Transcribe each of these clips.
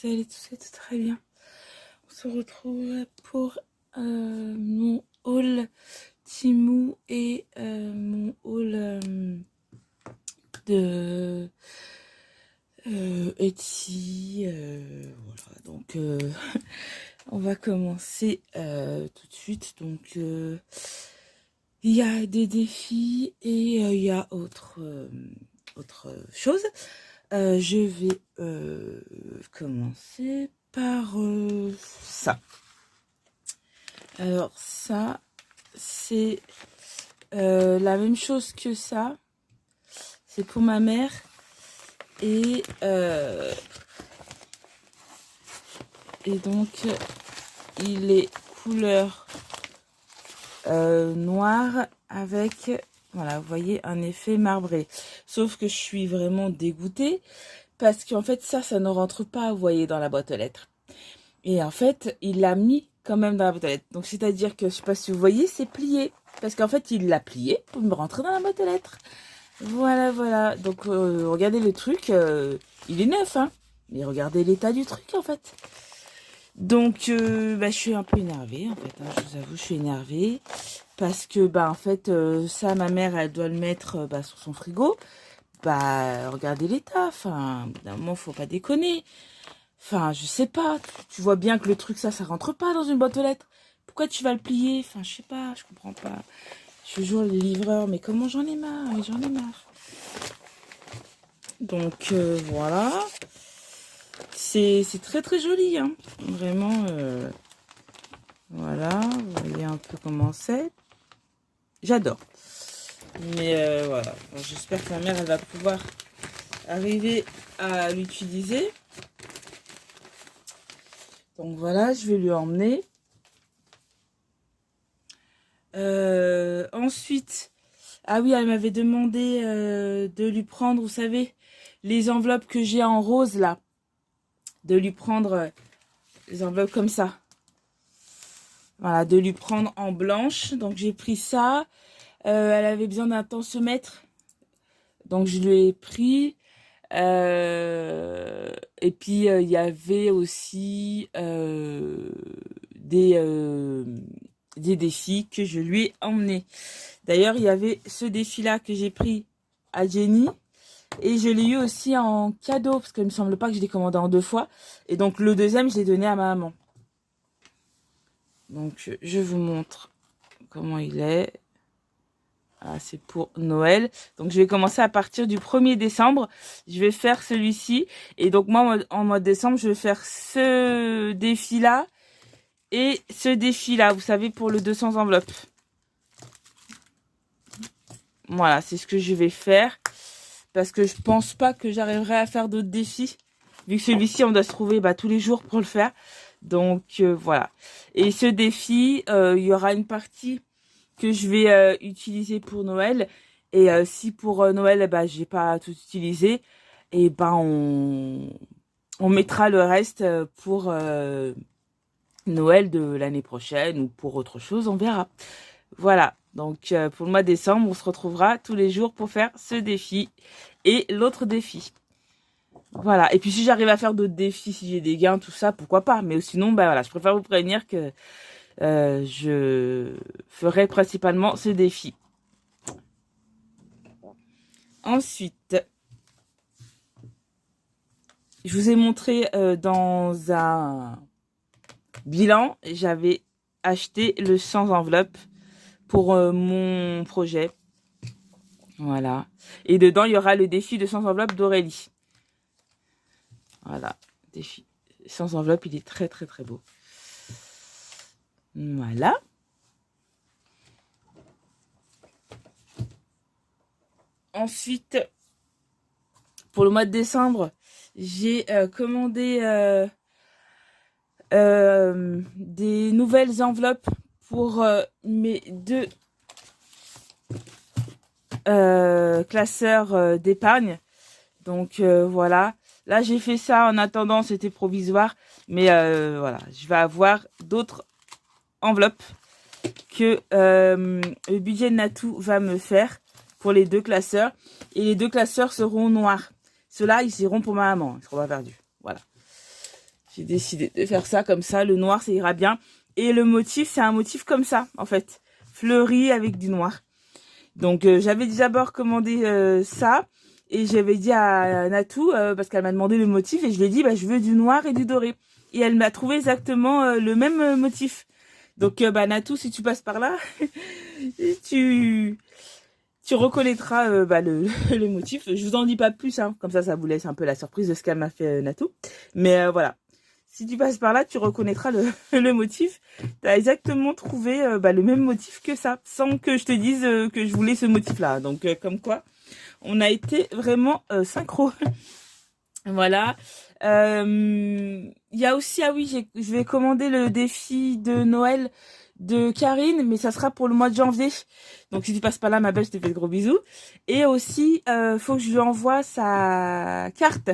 vous allez tous et toutes très bien. On se retrouve pour mon haul Temu et mon haul de Etsy. Voilà, donc on va commencer tout de suite. Donc il y a des défis et il y a autre chose. Je vais commencer par ça. Alors ça, c'est la même chose que ça. C'est pour ma mère. Et donc, il est couleur noire avec, voilà, vous voyez, un effet marbré. Sauf que je suis vraiment dégoûtée parce qu'en fait, ça ne rentre pas, vous voyez, dans la boîte aux lettres. Et en fait, il l'a mis quand même dans la boîte aux lettres. Donc, c'est-à-dire que, je sais pas si vous voyez, c'est plié. Parce qu'en fait, il l'a plié pour me rentrer dans la boîte aux lettres. Voilà, voilà. Donc, regardez le truc. Il est neuf, hein. Mais regardez l'état du truc, en fait. Donc, je suis un peu énervée, en fait. Hein, je vous avoue, je suis énervée. Parce que, en fait, ça, ma mère, elle doit le mettre sur son frigo. Regardez l'état. Enfin, d'un moment, faut pas déconner. Enfin, je sais pas. Tu vois bien que le truc, ça rentre pas dans une boîte aux lettres. Pourquoi tu vas le plier? Enfin, je sais pas, je comprends pas. Je suis toujours le livreur, mais comment j'en ai marre, j'en ai marre. Donc, voilà. C'est très très joli, hein. Vraiment, voilà. Vous voyez un peu comment c'est. J'adore. Mais voilà. J'espère que ma mère, elle va pouvoir arriver à l'utiliser. Donc voilà, je vais lui emmener. Ensuite, ah oui, elle m'avait demandé de lui prendre, vous savez, les enveloppes que j'ai en rose là. De lui prendre les enveloppes comme ça. Voilà, de lui prendre en blanche. Donc j'ai pris ça. Elle avait besoin d'un tensiomètre. Donc je lui ai pris. Et puis il y avait aussi des défis que je lui ai emmenés. D'ailleurs, il y avait ce défi-là que j'ai pris à Jenny. Et je l'ai eu aussi en cadeau, parce qu'il me semble pas que je l'ai commandé en 2 fois. Et donc le deuxième, je l'ai donné à ma maman. Donc je vous montre comment il est. Ah, c'est pour Noël. Donc je vais commencer à partir du 1er décembre. Je vais faire celui-ci. Et donc moi, en mois de décembre, je vais faire ce défi-là. Et ce défi-là, vous savez, pour le 200 enveloppes. Voilà, c'est ce que je vais faire. Parce que je pense pas que j'arriverai à faire d'autres défis. Vu que celui-ci, on doit se trouver tous les jours pour le faire. Donc, voilà. Et ce défi, il y aura une partie que je vais utiliser pour Noël. Et si pour Noël, j'ai pas tout utilisé, et on mettra le reste pour Noël de l'année prochaine ou pour autre chose, on verra. Voilà. Donc, pour le mois de décembre, on se retrouvera tous les jours pour faire ce défi et l'autre défi. Voilà. Et puis, si j'arrive à faire d'autres défis, si j'ai des gains, tout ça, pourquoi pas. Mais sinon, voilà, je préfère vous prévenir que je ferai principalement ce défi. Ensuite, je vous ai montré dans un bilan, j'avais acheté le 100 enveloppes pour mon projet. Voilà. Et dedans, il y aura le défi de 100 enveloppes d'Aurélie. Voilà. Défi 100 enveloppes, il est très très très beau. Voilà. Ensuite, pour le mois de décembre, j'ai commandé des nouvelles enveloppes pour mes 2 classeurs d'épargne. Donc voilà. Là, j'ai fait ça en attendant, c'était provisoire. Mais voilà, je vais avoir d'autres enveloppes que le budget de Natou va me faire pour les 2 classeurs. Et les 2 classeurs seront noirs. Ceux-là, ils seront pour ma maman. Ils seront pas perdus. Voilà. J'ai décidé de faire ça comme ça. Le noir, ça ira bien. Et le motif, c'est un motif comme ça, en fait. Fleuri avec du noir. Donc, j'avais déjà commandé ça. Et j'avais dit à Natou, parce qu'elle m'a demandé le motif. Et je lui ai dit, bah, je veux du noir et du doré. Et elle m'a trouvé exactement le même motif. Donc, bah, Natou, si tu passes par là, tu reconnaîtras bah, le motif. Je vous en dis pas plus, hein. Comme ça vous laisse un peu la surprise de ce qu'elle m'a fait Natou. Mais voilà. Si tu passes par là, tu reconnaîtras le motif. Tu as exactement trouvé bah, le même motif que ça, sans que je te dise que je voulais ce motif-là. Donc, comme quoi, on a été vraiment synchro. Voilà. Il y a aussi, ah oui, je vais commander le défi de Noël de Karine, mais ça sera pour le mois de janvier. Donc si tu passes par là, ma belle, je te fais de gros bisous. Et aussi, faut que je lui envoie sa carte.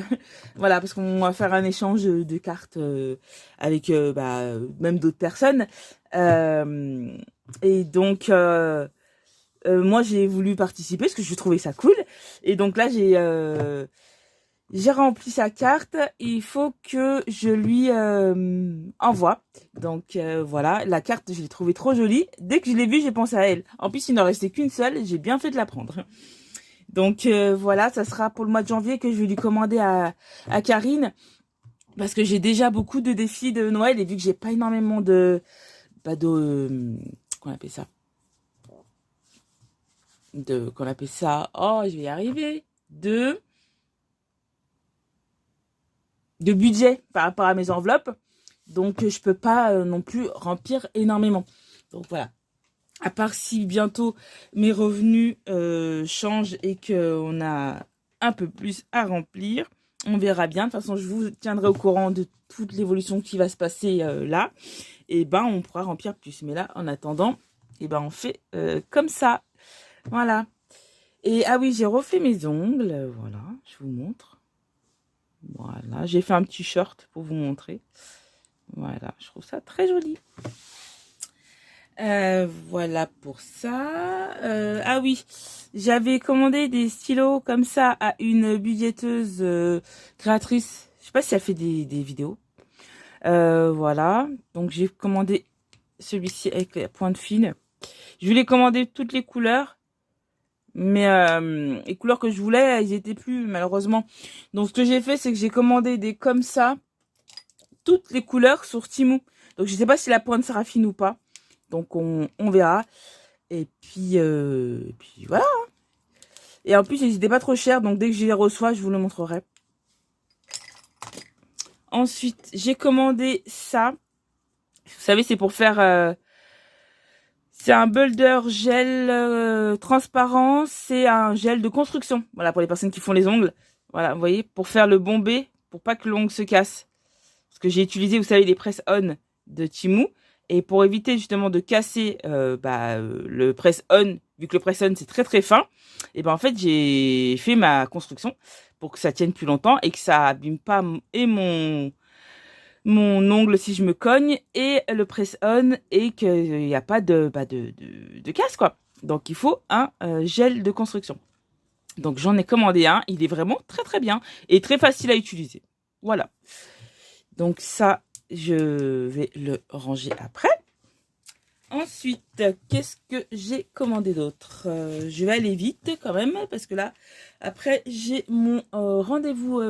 Voilà, parce qu'on va faire un échange de cartes avec bah, même d'autres personnes. Et donc, moi, j'ai voulu participer parce que je trouvais ça cool. Et donc là, j'ai rempli sa carte. Il faut que je lui envoie. Donc voilà, la carte, je l'ai trouvée trop jolie. Dès que je l'ai vue, j'ai pensé à elle. En plus, il n'en restait qu'une seule. J'ai bien fait de la prendre. Donc voilà, ça sera pour le mois de janvier que je vais lui commander à Karine. Parce que j'ai déjà beaucoup de défis de Noël. Et vu que j'ai pas énormément de... qu'on appelle ça qu'on appelle ça... Oh, je vais y arriver. De budget par rapport à mes enveloppes. Donc, je peux pas non plus remplir énormément. Donc, voilà. À part si bientôt mes revenus changent et qu'on a un peu plus à remplir, on verra bien. De toute façon, je vous tiendrai au courant de toute l'évolution qui va se passer là. Et ben, on pourra remplir plus. Mais là, en attendant, et ben, on fait comme ça. Voilà. Et ah oui, j'ai refait mes ongles. Voilà, je vous montre. Voilà, j'ai fait un petit short pour vous montrer. Voilà, je trouve ça très joli. Voilà pour ça. Ah oui, j'avais commandé des stylos comme ça à une budgéteuse créatrice. Je sais pas si elle fait des vidéos. Voilà, donc j'ai commandé celui-ci avec la pointe fine. Je voulais commander toutes les couleurs. Mais les couleurs que je voulais, ils étaient plus, malheureusement. Donc, ce que j'ai fait, c'est que j'ai commandé des comme ça, toutes les couleurs sur Temu. Donc, je sais pas si la pointe sera fine ou pas. Donc, on verra. Et puis voilà. Et en plus, ils n'étaient pas trop chers. Donc, dès que je les reçois, je vous le montrerai. Ensuite, j'ai commandé ça. Vous savez, c'est pour faire... c'est un Boulder gel transparent. C'est un gel de construction. Voilà, pour les personnes qui font les ongles. Voilà, vous voyez, pour faire le bombé, pour pas que l'ongle se casse. Parce que j'ai utilisé, vous savez, les press-on de Temu. Et pour éviter justement de casser le press-on, vu que le press-on c'est très très fin, et ben en fait j'ai fait ma construction pour que ça tienne plus longtemps et que ça abîme pas et mon ongle si je me cogne et le press-on et qu'il n'y a pas de casse quoi. Donc il faut un gel de construction. Donc j'en ai commandé un, il est vraiment très très bien et très facile à utiliser. Voilà. Donc ça, je vais le ranger après. Ensuite, qu'est-ce que j'ai commandé d'autre? Je vais aller vite quand même parce que là, après, j'ai mon rendez-vous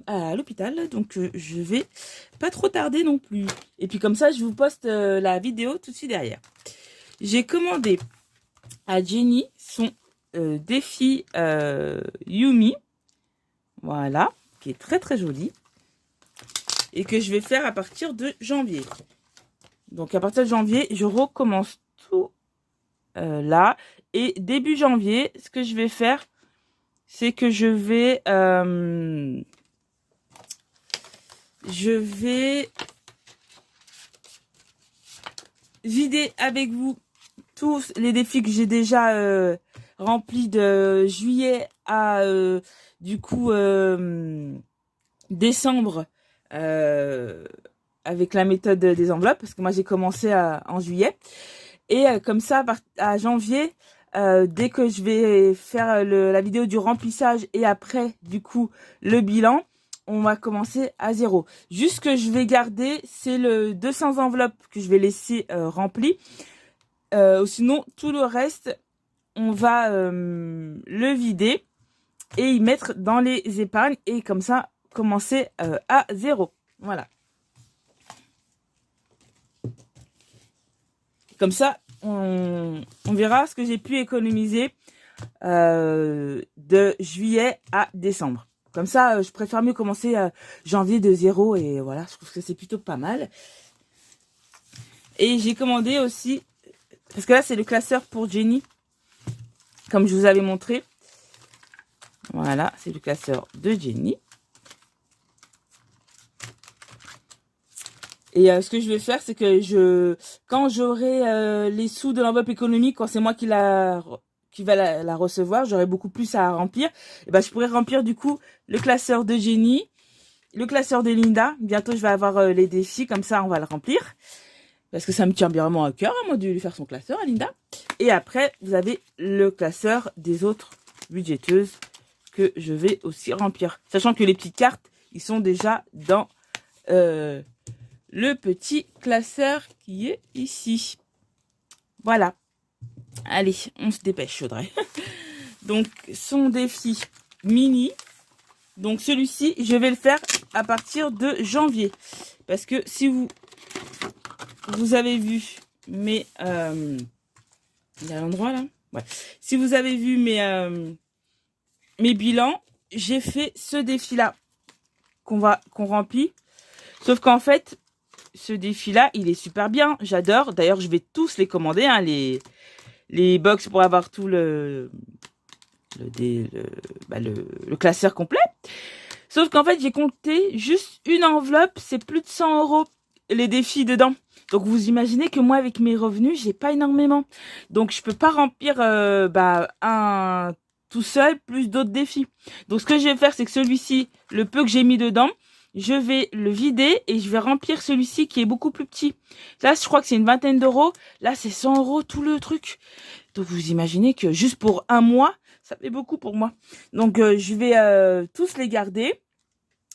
à l'hôpital. Donc, je vais pas trop tarder non plus. Et puis comme ça, je vous poste la vidéo tout de suite derrière. J'ai commandé à Jenny son défi Yumi. Voilà, qui est très très joli. Et que je vais faire à partir de janvier. Donc, à partir de janvier, je recommence tout là. Et début janvier, ce que je vais faire, c'est que je vais vider avec vous tous les défis que j'ai déjà remplis de juillet à du coup décembre avec la méthode des enveloppes parce que moi j'ai commencé en juillet et comme ça à janvier dès que je vais faire la vidéo du remplissage et après du coup le bilan, on va commencer à 0. Juste ce que je vais garder, c'est le 200 enveloppes que je vais laisser remplies. Sinon, tout le reste, on va le vider et y mettre dans les épargnes. Et comme ça, commencer à 0. Voilà. Comme ça, on verra ce que j'ai pu économiser de juillet à décembre. Comme ça, je préfère mieux commencer janvier de 0 et voilà, je trouve que c'est plutôt pas mal. Et j'ai commandé aussi, parce que là c'est le classeur pour Jenny, comme je vous avais montré. Voilà, c'est le classeur de Jenny. Et ce que je vais faire, c'est que quand j'aurai les sous de l'enveloppe économique, quand c'est moi qui va la recevoir, j'aurai beaucoup plus à remplir. Et ben, je pourrais remplir du coup le classeur de Jenny, le classeur de Linda. Bientôt, je vais avoir les défis, comme ça, on va le remplir. Parce que ça me tient bien vraiment à cœur, moi, de lui faire son classeur à Linda. Et après, vous avez le classeur des autres budgéteuses que je vais aussi remplir. Sachant que les petites cartes, ils sont déjà dans le petit classeur qui est ici. Voilà. Allez, on se dépêche, Audrey. Donc, son défi mini. Donc, celui-ci, je vais le faire à partir de janvier. Parce que si vous avez vu mes... il y a l'endroit là. Ouais. Si vous avez vu mes bilans, j'ai fait ce défi-là qu'on remplit. Sauf qu'en fait, ce défi-là, il est super bien. J'adore. D'ailleurs, je vais tous les commander, hein, les box pour avoir tout le classeur complet. Sauf qu'en fait, j'ai compté juste une enveloppe, c'est plus de 100 € les défis dedans. Donc, vous imaginez que moi, avec mes revenus, j'ai pas énormément. Donc, je peux pas remplir un tout seul, plus d'autres défis. Donc, ce que je vais faire, c'est que celui-ci, le peu que j'ai mis dedans, je vais le vider et je vais remplir celui-ci qui est beaucoup plus petit. Là, je crois que c'est une vingtaine d'euros. Là, c'est 100 € tout le truc. Donc, vous imaginez que juste pour un mois, ça fait beaucoup pour moi. Donc, je vais tous les garder.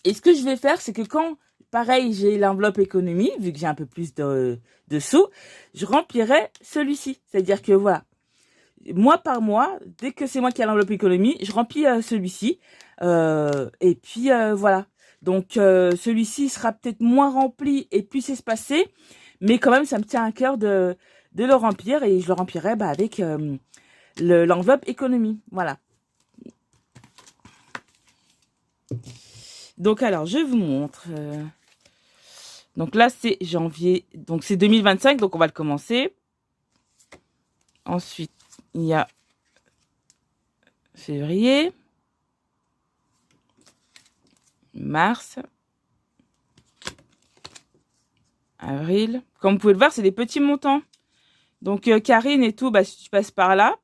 Et ce que je vais faire, c'est que quand, pareil, j'ai l'enveloppe économie, vu que j'ai un peu plus de sous, je remplirai celui-ci. C'est-à-dire que, voilà, mois par mois, dès que c'est moi qui ai l'enveloppe économie, je remplis celui-ci. Et puis, voilà. Donc, celui-ci sera peut-être moins rempli et plus espacé. Mais quand même, ça me tient à cœur de le remplir. Et je le remplirai avec l'enveloppe économie. Voilà. Donc, alors, je vous montre. Donc là, c'est janvier. Donc, c'est 2025. Donc, on va le commencer. Ensuite, il y a février. Mars. Avril. Comme vous pouvez le voir, c'est des petits montants. Donc, Karine et tout, si tu passes par là,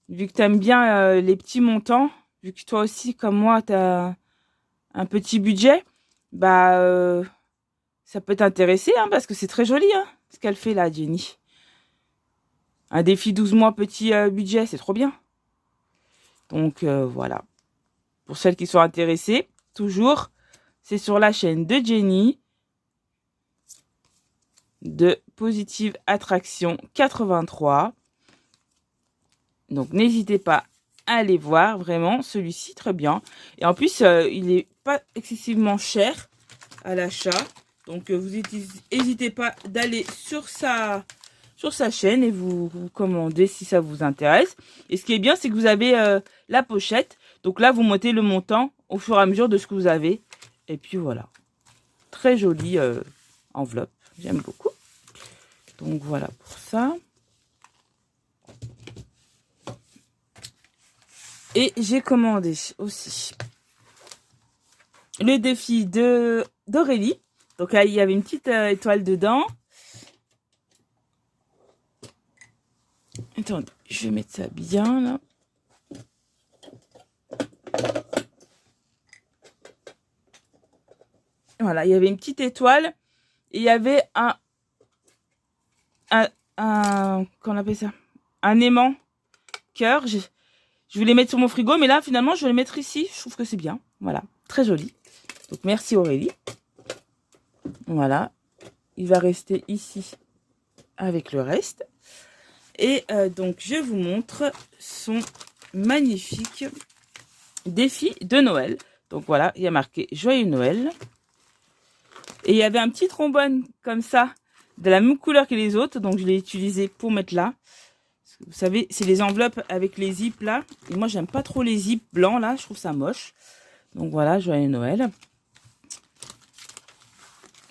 vu que tu aimes bien les petits montants, vu que toi aussi, comme moi, tu as un petit budget, ça peut t'intéresser, hein, parce que c'est très joli, hein, ce qu'elle fait là, Jenny. Un défi 12 mois, petit budget, c'est trop bien. Donc, voilà. Pour celles qui sont intéressées, toujours, c'est sur la chaîne de Jenny, de Positive Attraction 83. Donc, n'hésitez pas à aller voir, vraiment, celui-ci, très bien. Et en plus, il n'est pas excessivement cher à l'achat. Donc, vous n'hésitez pas d'aller sur sa chaîne et vous commandez si ça vous intéresse. Et ce qui est bien, c'est que vous avez la pochette. Donc là, vous mettez le montant au fur et à mesure de ce que vous avez. Et puis, voilà. Très jolie enveloppe. J'aime beaucoup. Donc, voilà pour ça. Et j'ai commandé aussi le défi d'Aurélie. Donc là, il y avait une petite étoile dedans. Attendez, je vais mettre ça bien là. Voilà, il y avait une petite étoile. Et il y avait qu'on appelle ça, un aimant cœur. Je voulais mettre sur mon frigo, mais là, finalement, je vais le mettre ici. Je trouve que c'est bien. Voilà, très joli. Donc merci Aurélie. Voilà. Il va rester ici avec le reste. Et donc je vous montre son magnifique défi de Noël. Donc voilà, il y a marqué Joyeux Noël. Et il y avait un petit trombone comme ça, de la même couleur que les autres. Donc je l'ai utilisé pour mettre là. Vous savez, c'est les enveloppes avec les zips là. Et moi, j'aime pas trop les zips blancs là. Je trouve ça moche. Donc voilà, Joyeux Noël.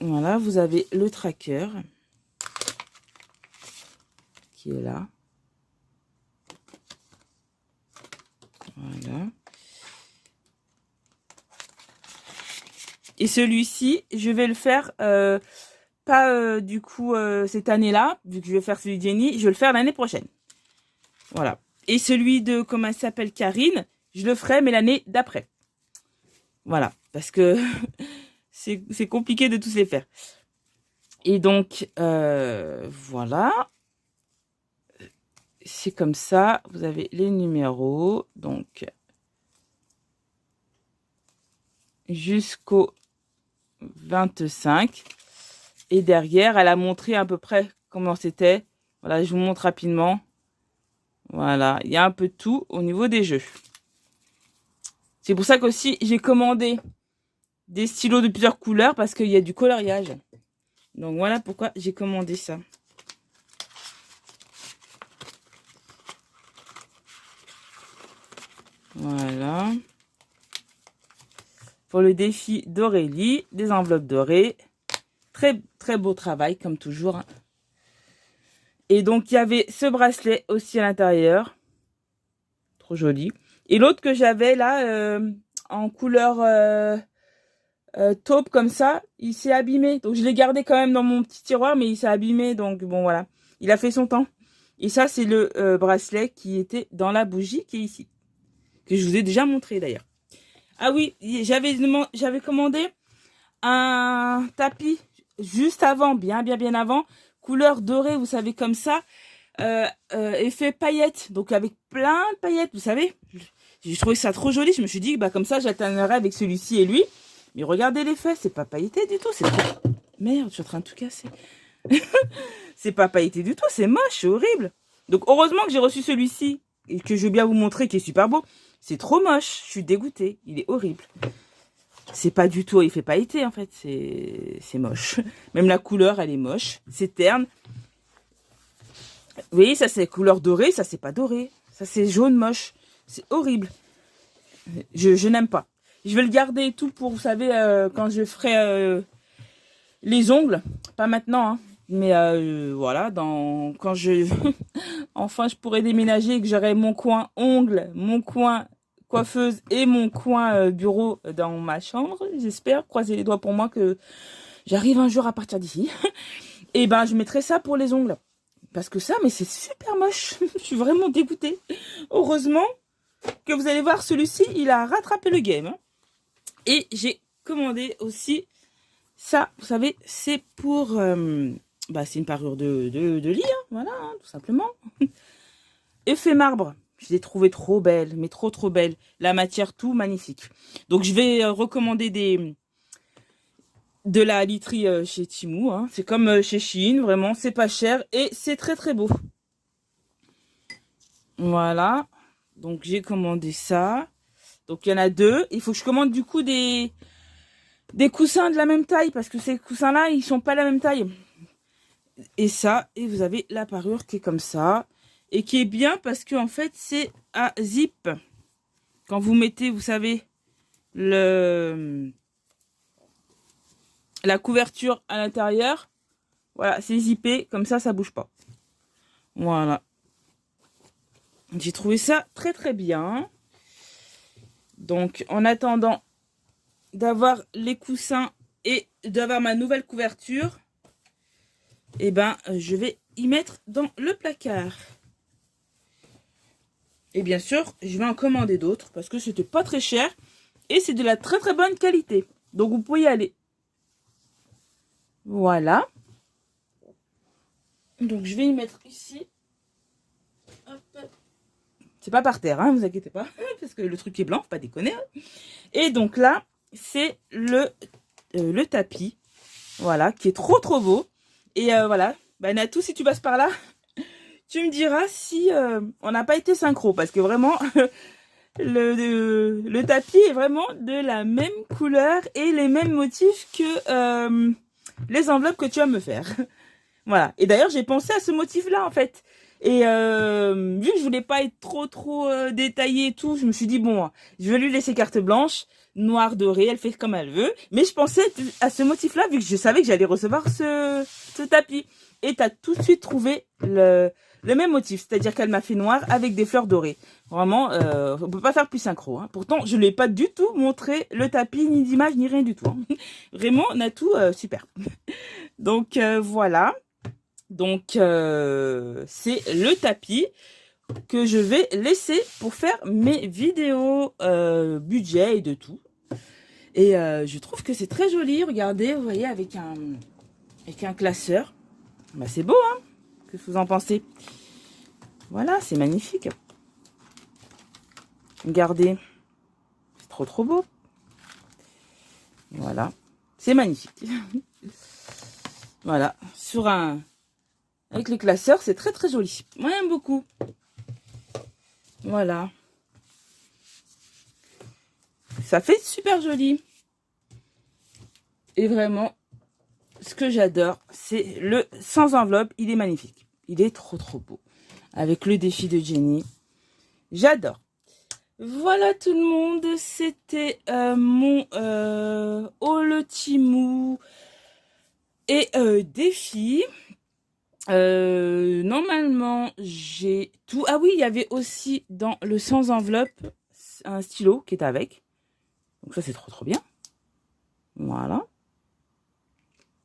Voilà, vous avez le tracker qui est là. Voilà. Et celui-ci, je vais le faire pas du coup cette année-là, vu que je vais faire celui de Jenny, je vais le faire l'année prochaine. Voilà. Et celui de, comment elle s'appelle, Karine, je le ferai, mais l'année d'après. Voilà. Parce que c'est compliqué de tous les faire. Et donc, voilà. C'est comme ça. Vous avez les numéros. Donc, jusqu'au 25. Et derrière, elle a montré à peu près comment c'était. Voilà, je vous montre rapidement. Voilà, il y a un peu de tout au niveau des jeux. C'est pour ça qu'aussi, j'ai commandé des stylos de plusieurs couleurs parce qu'il y a du coloriage. Donc voilà pourquoi j'ai commandé ça. Voilà. Pour le défi d'Aurélie, des enveloppes dorées. Très, très beau travail, comme toujours. Et donc, il y avait ce bracelet aussi à l'intérieur. Trop joli. Et l'autre que j'avais là, en couleur taupe comme ça, il s'est abîmé. Donc, je l'ai gardé quand même dans mon petit tiroir, mais il s'est abîmé. Donc, bon, voilà. Il a fait son temps. Et ça, c'est le bracelet qui était dans la bougie qui est ici. Que je vous ai déjà montré d'ailleurs. Ah oui, j'avais commandé un tapis juste avant, bien avant, couleur dorée, vous savez, comme ça, effet paillettes, donc avec plein de paillettes, vous savez. J'ai trouvé ça trop joli, je me suis dit, bah comme ça, j'alternerai avec celui-ci et lui. Mais regardez l'effet, c'est pas pailleté du tout, c'est trop... Merde, je suis en train de tout casser. C'est pas pailleté du tout, c'est moche, c'est horrible. Donc heureusement que j'ai reçu celui-ci, et que je vais bien vous montrer, qui est super beau. C'est trop moche, je suis dégoûtée, il est horrible. C'est pas du tout effet pailleté en fait, c'est moche. Même la couleur, elle est moche, c'est terne. Vous voyez, ça c'est couleur dorée, ça c'est pas doré. Ça c'est jaune moche, c'est horrible. Je n'aime pas. Je vais le garder et tout pour, vous savez, quand je ferai les ongles. Pas maintenant, hein. Mais voilà, quand je... enfin, je pourrai déménager et que j'aurai mon coin ongles, mon coin coiffeuse et mon coin bureau dans ma chambre. J'espère, croiser les doigts pour moi que j'arrive un jour à partir d'ici. Et ben, je mettrai ça pour les ongles. Parce que ça, mais c'est super moche. Je suis vraiment dégoûtée. Heureusement que vous allez voir, celui-ci, il a rattrapé le game. Et j'ai commandé aussi ça. Vous savez, c'est pour... c'est une parure de lit, hein, voilà, hein, tout simplement. Effet marbre. Je l'ai trouvé trop belle, mais trop belle. La matière, tout magnifique. Donc, je vais recommander de la literie chez Temu. Hein. C'est comme chez Shein, vraiment, c'est pas cher et c'est très beau. Voilà. Donc, j'ai commandé ça. Donc, il y en a deux. Il faut que je commande du coup des coussins de la même taille parce que ces coussins-là, ils sont pas la même taille. Et ça, et vous avez la parure qui est comme ça. Et qui est bien parce que en fait, c'est à zip. Quand vous mettez, vous savez, la couverture à l'intérieur, voilà, c'est zippé. Comme ça bouge pas. Voilà. J'ai trouvé ça très bien. Donc, en attendant d'avoir les coussins et d'avoir ma nouvelle couverture, eh ben, je vais y mettre dans le placard. Et bien sûr, je vais en commander d'autres parce que c'était pas très cher et c'est de la très bonne qualité. Donc, vous pouvez y aller. Voilà. Donc, je vais y mettre ici. C'est pas par terre, hein, vous inquiétez pas, parce que le truc est blanc, faut pas déconner. Hein. Et donc là, c'est le tapis. Voilà, qui est trop trop beau. Et voilà, bah, Natou, si tu passes par là, tu me diras si on n'a pas été synchro. Parce que vraiment, le tapis est vraiment de la même couleur et les mêmes motifs que les enveloppes que tu vas me faire. Voilà. Et d'ailleurs, j'ai pensé à ce motif-là, en fait. Et vu que je voulais pas être trop détaillée et tout, je me suis dit, bon, je vais lui laisser carte blanche, noir doré, elle fait comme elle veut. Mais je pensais à ce motif-là, vu que je savais que j'allais recevoir ce tapis. Et t'as tout de suite trouvé le même motif, c'est-à-dire qu'elle m'a fait noir avec des fleurs dorées. Vraiment, on peut pas faire plus synchro. Hein. Pourtant, je ne lui ai pas du tout montré le tapis, ni d'image, ni rien du tout. Hein. Vraiment, Natou, super. Donc, voilà. Donc, c'est le tapis que je vais laisser pour faire mes vidéos budget et de tout. Et je trouve que c'est très joli. Regardez, vous voyez, avec un classeur. Bah, c'est beau, hein? Qu'est-ce que vous en pensez? Voilà, c'est magnifique. Regardez. C'est trop beau. Voilà. C'est magnifique. Voilà. Avec les classeurs, c'est très joli. Moi, j'aime beaucoup. Voilà. Ça fait super joli. Et vraiment, ce que j'adore, c'est le sans enveloppe. Il est magnifique. Il est trop beau. Avec le défi de Jenny. J'adore. Voilà tout le monde. C'était mon haul Temu et défi. Normalement, j'ai tout. Ah oui, il y avait aussi dans le sans enveloppe un stylo qui est avec. Donc ça, c'est trop bien. Voilà.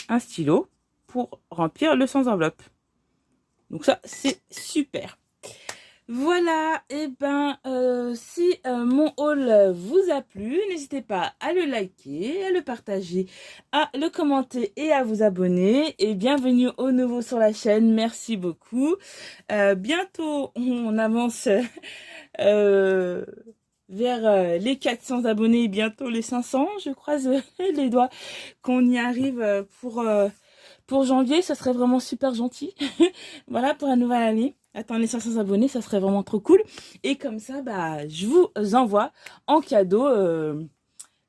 Un stylo pour remplir le sans enveloppe. Donc ça, c'est super. Voilà, et ben si mon haul vous a plu, n'hésitez pas à le liker, à le partager, à le commenter et à vous abonner. Et bienvenue au nouveau sur la chaîne, merci beaucoup. Bientôt, on avance vers les 400 abonnés, bientôt les 500. Je croise les doigts qu'on y arrive pour janvier, ça serait vraiment super gentil. Voilà, pour la nouvelle année. Attends, les 500 abonnés, ça serait vraiment trop cool. Et comme ça, bah, je vous envoie en cadeau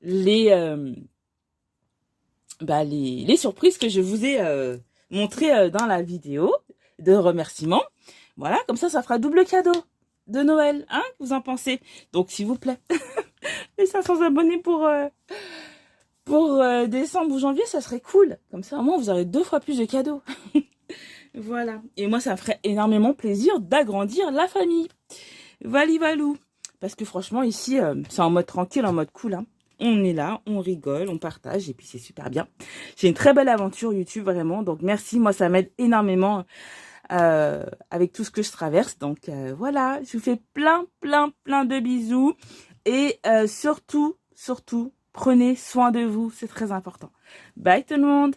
les surprises que je vous ai montrées dans la vidéo de remerciement. Voilà, comme ça fera double cadeau de Noël. Hein, vous en pensez? Donc, s'il vous plaît, les 500 abonnés pour décembre ou janvier, ça serait cool. Comme ça, au moins, vous aurez 2 fois plus de cadeaux. Voilà. Et moi, ça me ferait énormément plaisir d'agrandir la famille. Valivalou. Parce que franchement, ici, c'est en mode tranquille, en mode cool. Hein. On est là, on rigole, on partage et puis c'est super bien. J'ai une très belle aventure YouTube, vraiment. Donc, merci. Moi, ça m'aide énormément avec tout ce que je traverse. Donc, voilà. Je vous fais plein de bisous. Et surtout, prenez soin de vous. C'est très important. Bye tout le monde.